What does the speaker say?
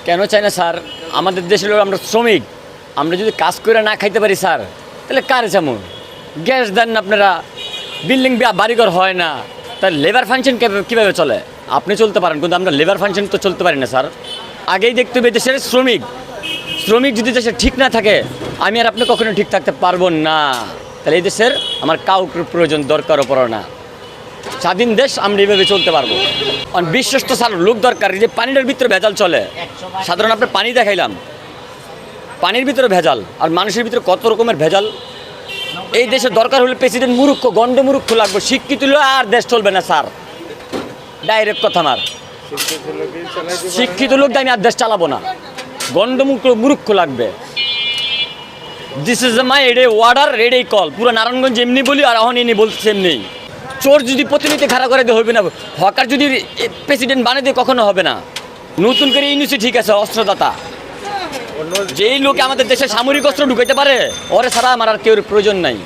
কেন চাই না স্যার? আমাদের দেশের লোক আমরা শ্রমিক, আমরা যদি কাজ করে না খাইতে পারি স্যার, তাহলে কার যেমন গ্যাস দেন না আপনারা, বিল্ডিং বাড়িঘর হয় না, তাহলে লেবার ফাংশন কীভাবে চলে? আপনি চলতে পারেন, কিন্তু আমরা লেবার ফাংশন তো চলতে পারি না স্যার। আগেই দেখতে হবে দেশের শ্রমিক যদি দেশে ঠিক না থাকে, আমি আর আপনি কখনো ঠিক থাকতে পারবো না। তাহলে এই দেশের আমার কাউকে প্রয়োজন দরকারও পড়ে না। স্বাধীন দেশ আমরা এইভাবে চলতে পারবো। কারণ বিশ্বস্ত স্যার লোক দরকার। যে পানিটার ভিতরে ভেজাল চলে, সাধারণ আপনার পানি দেখাইলাম, পানির ভিতরে ভেজাল, আর মানুষের ভিতরে কত রকমের ভেজাল। এই দেশে দরকার হলে প্রেসিডেন্ট মূর্খ, গন্ড মূর্খ লাগবে, শিক্ষিত হলে আর দেশ চলবে না স্যার। ডাইরেক্ট কথা আমার, শিক্ষিত লোক দিয়ে আমি আর দেশ চালাবো না, গন্ড মূর্খ লাগবে। দিস ইজ মাই এডে ওয়ার্ডার, রেডে কল। পুরো নারায়ণগঞ্জ এমনি বলি, আর এখন এনে বলছে এমনি। চোর যদি প্রতিনিধি খাড়া করে দিয়ে হবে না, হকার যদি প্রেসিডেন্ট বানিয়ে দিয়ে কখনো হবে না। নতুন করে ইউনিসি ঠিক আছে, অস্ত্রদাতা, যেই লোক আমাদের দেশে সামরিক অস্ত্র ঢুকাইতে পারে, ওরে ছাড়া আমার আর কেউ প্রয়োজন নাই।